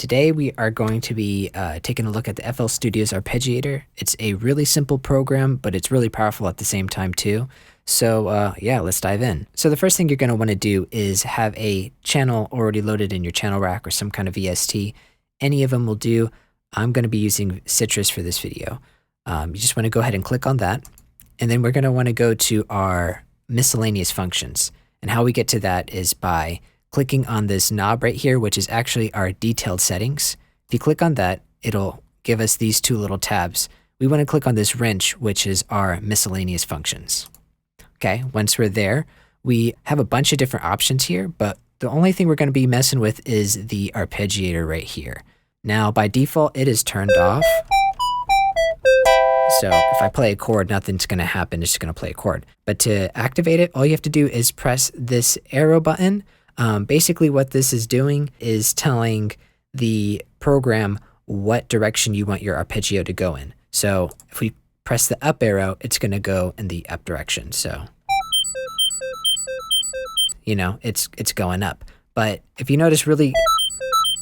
Today we are going to be taking a look at the FL Studios Arpeggiator. It's a really simple program, but it's really powerful at the same time too. So yeah, let's dive in. So the first thing you're going to want to do is have a channel already loaded in your channel rack or some kind of VST. Any of them will do. I'm going to be using Citrus for this video. You just want to go ahead and click on that. And then we're going to want to go to our miscellaneous functions. And how we get to that is by clicking on this knob right here, which is actually our detailed settings. If you click on that, it'll give us these two little tabs. We want to click on this wrench, which is our miscellaneous functions. Okay, once we're there, we have a bunch of different options here, but the only thing we're going to be messing with is the arpeggiator right here. Now, by default, it is turned off. So if I play a chord, nothing's going to happen. It's just going to play a chord. But to activate it, all you have to do is press this arrow button. Basically what this is doing is telling the program what direction you want your arpeggio to go in. So if we press the up arrow, it's going to go in the up direction. So, you know, it's going up. But if you notice really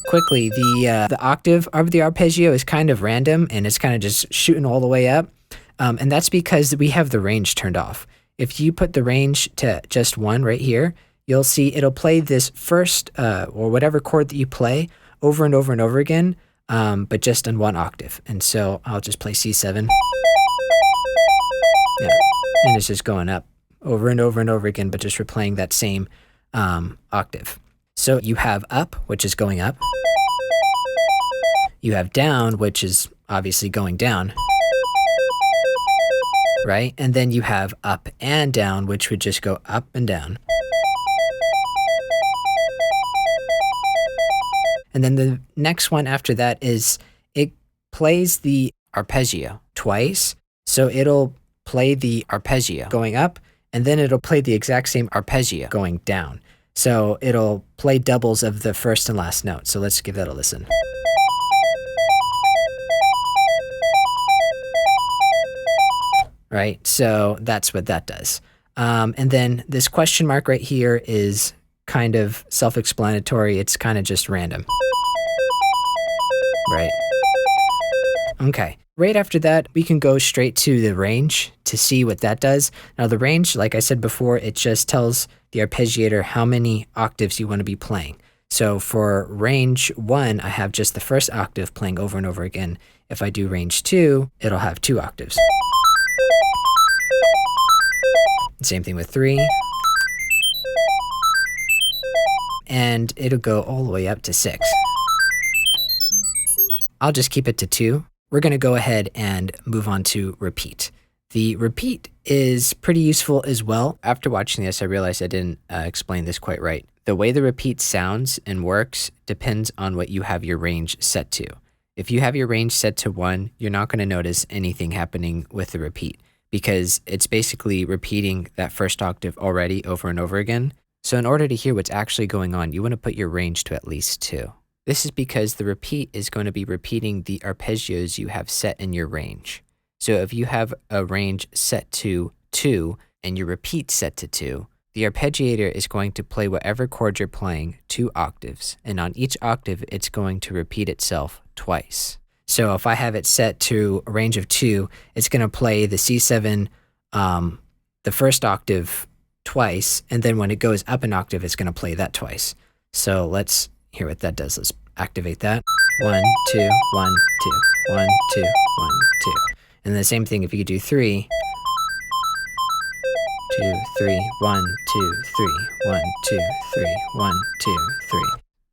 quickly, the octave of the arpeggio is kind of random and it's kind of just shooting all the way up. And that's because we have the range turned off. If you put the range to just 1 right here, you'll see it'll play this first or whatever chord that you play over and over and over again, but just in 1 octave. And so I'll just play C7. Yeah. And it's just going up over and over and over again, but just replaying that same octave. So you have up, which is going up. You have down, which is obviously going down. Right? And then you have up and down, which would just go up and down. And then the next one after that is it plays the arpeggio twice. So it'll play the arpeggio going up, and then it'll play the exact same arpeggio going down. So it'll play doubles of the first and last note. So let's give that a listen. Right? So that's what that does. And then this question mark right here is kind of self-explanatory. It's kind of just random. Right. Okay. Right after that, we can go straight to the range to see what that does. Now the range, like I said before, it just tells the arpeggiator how many octaves you want to be playing. So for range 1, I have just the first octave playing over and over again. If I do range 2, it'll have 2 octaves. Same thing with 3. And it'll go all the way up to 6. I'll just keep it to 2. We're going to go ahead and move on to repeat. The repeat is pretty useful as well. After watching this, I realized I didn't explain this quite right. The way the repeat sounds and works depends on what you have your range set to. If you have your range set to 1, you're not going to notice anything happening with the repeat because it's basically repeating that first octave already over and over again. So in order to hear what's actually going on, you want to put your range to at least 2. This is because the repeat is going to be repeating the arpeggios you have set in your range. So if you have a range set to 2 and your repeat set to 2, the arpeggiator is going to play whatever chord you're playing 2 octaves. And on each octave, it's going to repeat itself twice. So if I have it set to a range of 2, it's going to play the C7, the first octave twice, and then when it goes up an octave, it's going to play that twice. So let's hear what that does. Let's activate that. 1, 2, 1, 2, 1, 2, 1, 2. And the same thing if you could do 3. 2, 3, 1, 2, 3, 1, 2, 3, 1, 2, 3.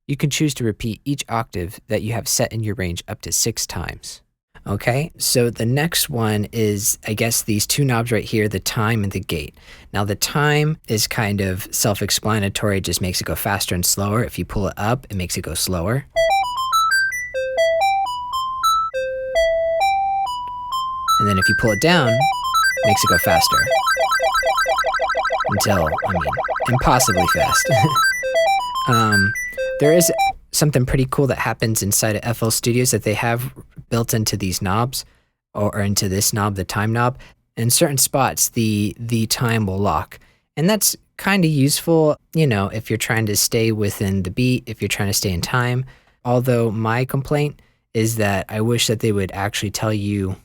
You can choose to repeat each octave that you have set in your range up to 6 times. Okay, so the next one is, I guess, these 2 knobs right here, the time and the gate. Now the time is kind of self-explanatory, it just makes it go faster and slower. If you pull it up, it makes it go slower. And then if you pull it down, it makes it go faster. Until, impossibly fast. There is something pretty cool that happens inside of FL Studios that they have built into these knobs, or into this knob, the time knob. In certain spots, the time will lock. And that's kind of useful, you know, if you're trying to stay within the beat, if you're trying to stay in time. Although my complaint is that I wish that they would actually tell you,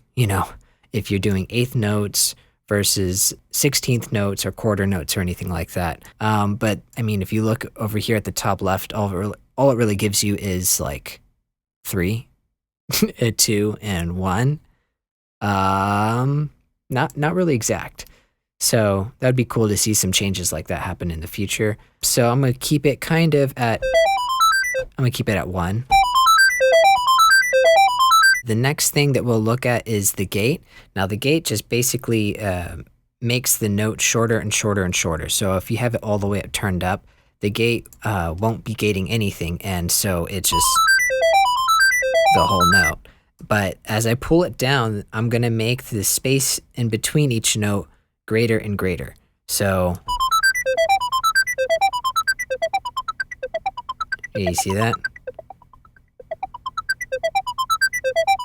if you're doing eighth notes versus 16th notes or quarter notes or anything like that. But I mean, if you look over here at the top left, all it really gives you is like 3, 2, and 1. Not really exact. So that'd be cool to see some changes like that happen in the future. So I'm gonna keep it at 1. The next thing that we'll look at is the gate. Now the gate just basically makes the note shorter and shorter and shorter. So if you have it all the way up turned up, the gate won't be gating anything, and so it's just the whole note. But as I pull it down, I'm gonna make the space in between each note greater and greater. So you see that?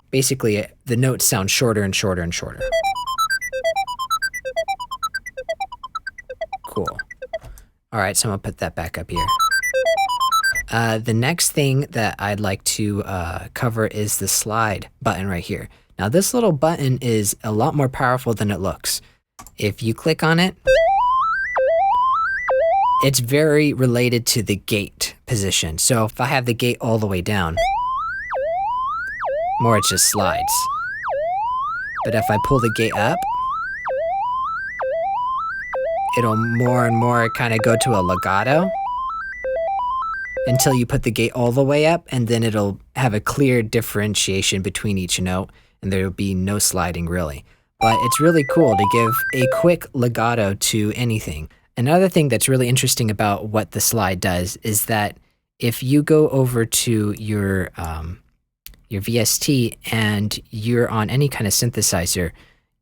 Basically, the notes sound shorter and shorter and shorter. Cool. All right, so I'm gonna put that back up here. The next thing that I'd like to cover is the slide button right here. Now this little button is a lot more powerful than it looks. If you click on it, it's very related to the gate position. So if I have the gate all the way down, more it just slides. But if I pull the gate up, it'll more and more kind of go to a legato until you put the gate all the way up, and then it'll have a clear differentiation between each note, and there'll be no sliding really. But it's really cool to give a quick legato to anything. Another thing that's really interesting about what the slide does is that if you go over to your VST and you're on any kind of synthesizer,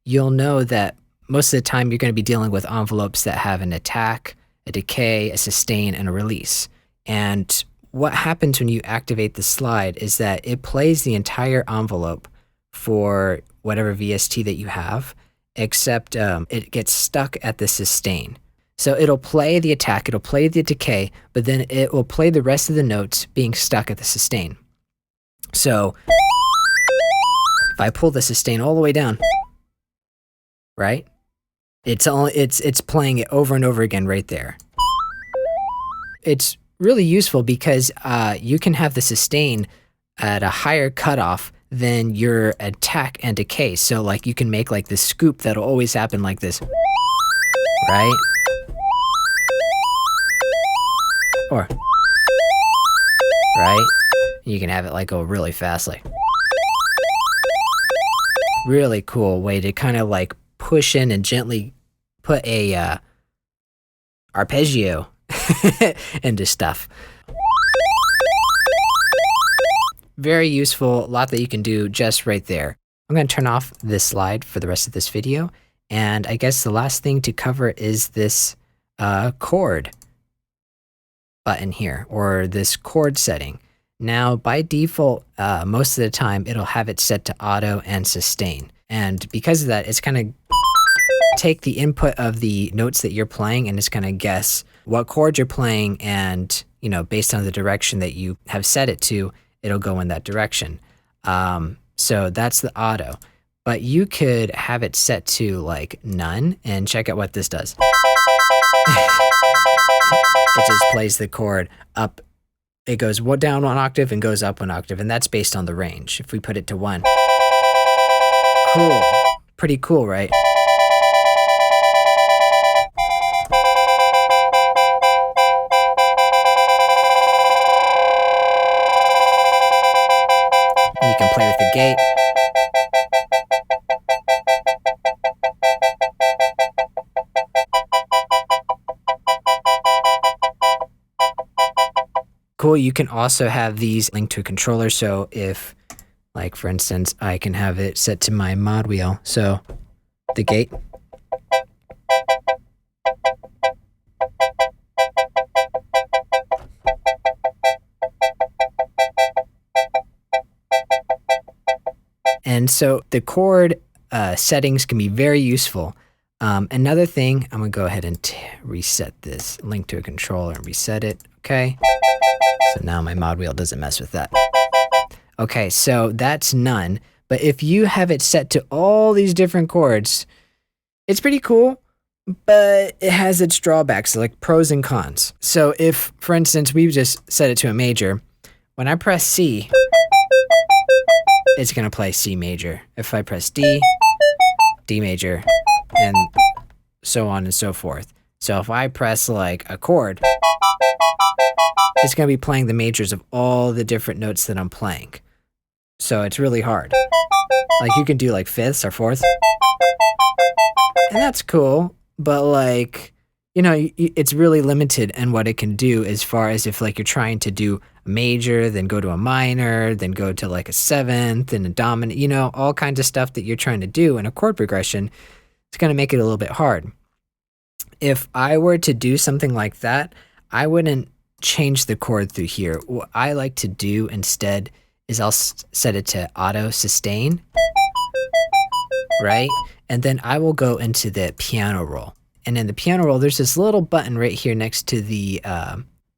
you'll know that most of the time you're going to be dealing with envelopes that have an attack, a decay, a sustain, and a release. And what happens when you activate the slide is that it plays the entire envelope for whatever VST that you have, except it gets stuck at the sustain. So it'll play the attack, it'll play the decay, but then it will play the rest of the notes being stuck at the sustain. So if I pull the sustain all the way down, right? It's playing it over and over again right there. It's really useful because you can have the sustain at a higher cutoff than your attack and decay. So like you can make like this scoop that'll always happen like this, right? Or, right? You can have it like go really fast, like really cool way to kind of like push in and gently put a arpeggio into stuff. Very useful, a lot that you can do just right there. I'm going to turn off this slide for the rest of this video, and I guess the last thing to cover is this chord button here, or this chord setting. Now, by default, most of the time, it'll have it set to auto and sustain. And because of that, it's kind of take the input of the notes that you're playing and it's going to guess what chord you're playing, and, based on the direction that you have set it to, it'll go in that direction. So that's the auto. But you could have it set to like none, and check out what this does. It just plays the chord up. It goes down 1 octave and goes up 1 octave, and that's based on the range. If we put it to 1. Cool. Pretty cool, right? You can play with the gate. Cool, you can also have these linked to a controller, so if, like for instance, I can have it set to my mod wheel, so the gate. And so the chord settings can be very useful. Another thing, I'm gonna go ahead and reset this link to a controller and reset it, okay? So now my mod wheel doesn't mess with that. Okay, so that's none. But if you have it set to all these different chords, it's pretty cool, but it has its drawbacks, like pros and cons. So if, for instance, we just set it to a major, when I press C, it's gonna play C major. If I press D, D major, and so on and so forth. So if I press like a chord, it's gonna be playing the majors of all the different notes that I'm playing. So it's really hard. Like you can do like fifths or fourths, and that's cool, but like, you know, it's really limited in what it can do as far as if like you're trying to do a major, then go to a minor, then go to like a seventh and a dominant, you know, all kinds of stuff that you're trying to do in a chord progression. It's going to make it a little bit hard. If I were to do something like that, I wouldn't change the chord through here. What I like to do instead is I'll set it to auto sustain, right? And then I will go into the piano roll. And in the piano roll, there's this little button right here next to the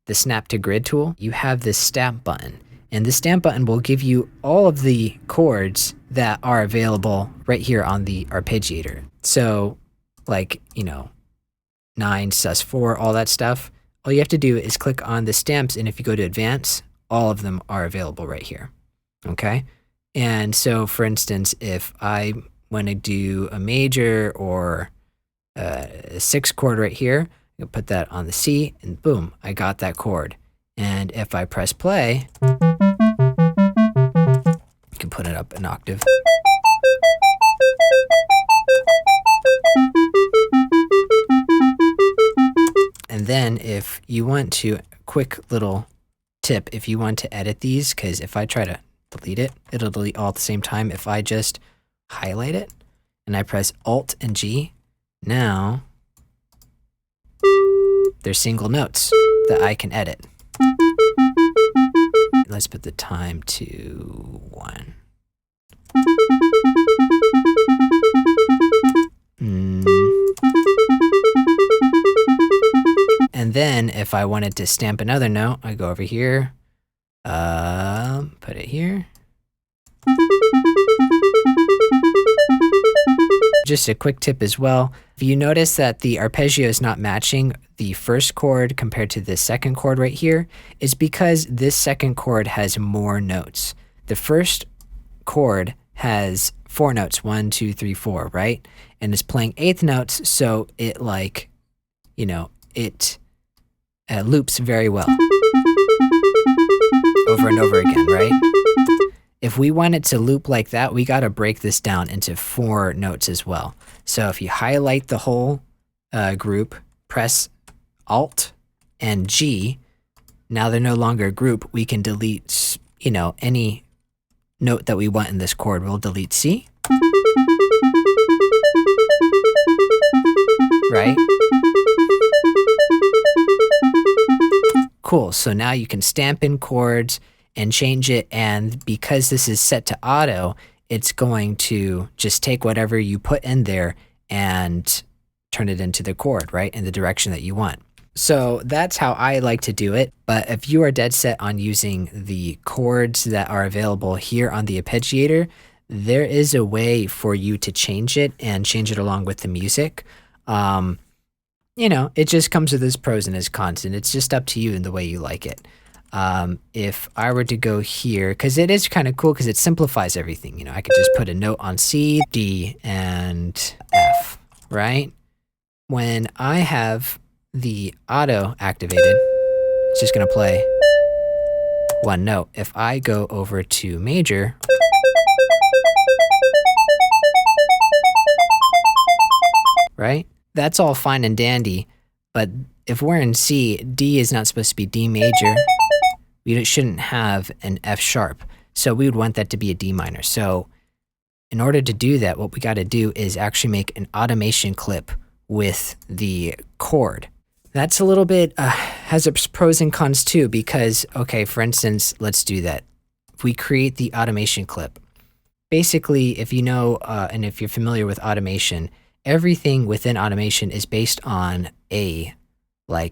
snap to grid tool. You have this stamp button, and the stamp button will give you all of the chords that are available right here on the arpeggiator. So like, you know, 9, sus4, all that stuff. All you have to do is click on the stamps, and if you go to advance, all of them are available right here. Okay? And so for instance, if I want to do a major or a 6 chord right here, I can put that on the C, and boom, I got that chord. And if I press play, I can put it up an octave. And then if you want to, quick little tip, if you want to edit these, because if I try to delete it, it'll delete all at the same time. If I just highlight it and I press Alt and G, now there's single notes that I can edit. Let's put the time to 1. And then if I wanted to stamp another note, I go over here, put it here. Just a quick tip as well. If you notice that the arpeggio is not matching the first chord compared to the second chord right here, it's because this second chord has more notes. The first chord has 4 notes, 1, 2, 3, 4, right? And it's playing eighth notes, so it like, you know, it loops very well over and over again, right? If we want it to loop like that, we got to break this down into 4 notes as well. So if you highlight the whole group, press Alt and G, now they're no longer a group. We can delete, you know, any note that we want in this chord. We'll delete C, right? Cool, so now you can stamp in chords and change it, and because this is set to auto, it's going to just take whatever you put in there and turn it into the chord, right, in the direction that you want. So that's how I like to do it, but if you are dead set on using the chords that are available here on the arpeggiator, there is a way for you to change it and change it along with the music. You know, it just comes with its pros and its cons, and it's just up to you and the way you like it. If I were to go here, because it is kind of cool because it simplifies everything. You know, I could just put a note on C, D, and F, right? When I have the auto activated, it's just going to play 1 note. If I go over to major, right? That's all fine and dandy, but if we're in C, D is not supposed to be D major. We shouldn't have an F sharp, so we would want that to be a D minor. So in order to do that, what we got to do is actually make an automation clip with the chord. That's a little bit, has its pros and cons too, because, okay, for instance, let's do that. If we create the automation clip, basically, if you know, and if you're familiar with automation, everything within automation is based on a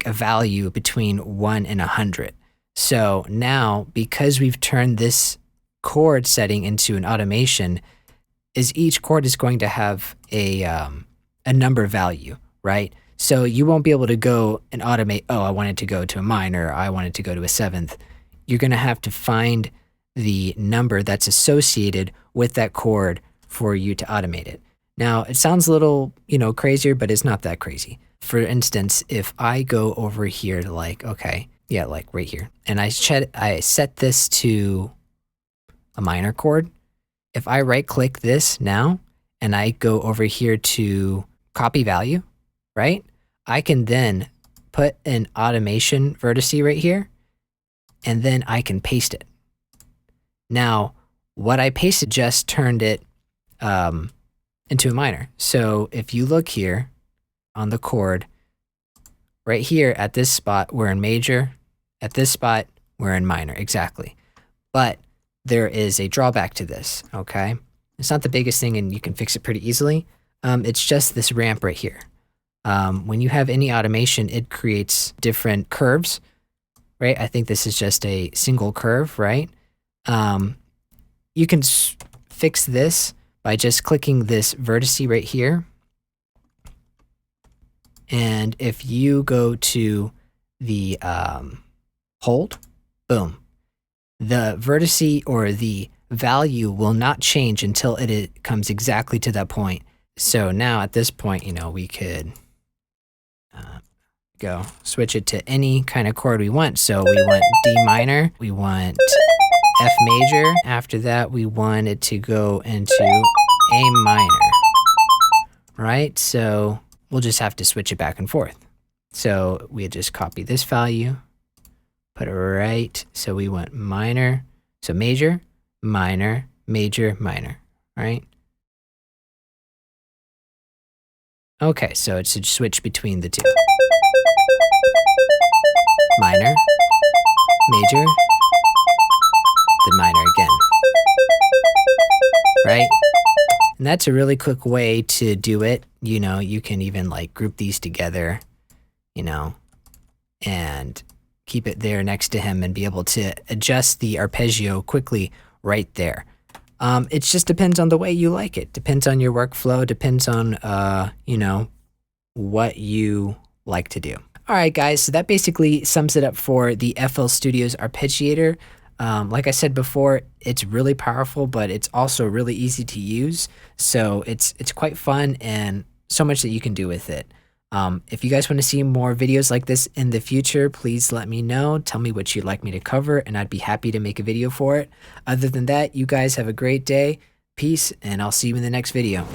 value between 1 and 100. So now, because we've turned this chord setting into an automation is each chord is going to have a number value, right? So you won't be able to go and automate, oh, I want it to go to a minor, I want it to go to a seventh. You're going to have to find the number that's associated with that chord for you to automate it. Now, it sounds a little, crazier, but it's not that crazy. For instance, if I go over here to like right here, and I set this to a minor chord. If I right click this now, and I go over here to copy value, right? I can then put an automation vertice right here, and then I can paste it. Now, what I pasted just turned it into a minor. So if you look here on the chord, right here at this spot, we're in major. At this spot, we're in minor, exactly. But there is a drawback to this, okay? It's not the biggest thing and you can fix it pretty easily. It's just this ramp right here. When you have any automation, it creates different curves, right? I think this is just a single curve, right? You can fix this by just clicking this vertice right here. And if you go to the hold, boom, the vertice or the value will not change until it comes exactly to that point. So now at this point, we could go switch it to any kind of chord we want. So we want D minor, we want F major. After that, we want it to go into A minor, right? So we'll just have to switch it back and forth. So we just copy this value, put it right. So we want minor, so major, minor, major, minor, right? Okay, so it should switch between the two. Minor, major, then minor again, right? And that's a really quick way to do it. You can even like group these together, and keep it there next to him and be able to adjust the arpeggio quickly right there. It just depends on the way you like it. Depends on your workflow, depends on, what you like to do. All right, guys, so that basically sums it up for the FL Studios Arpeggiator. Like I said before, it's really powerful, but it's also really easy to use. So it's quite fun and so much that you can do with it. If you guys want to see more videos like this in the future, please let me know. Tell me what you'd like me to cover, and I'd be happy to make a video for it. Other than that, you guys have a great day. Peace, and I'll see you in the next video.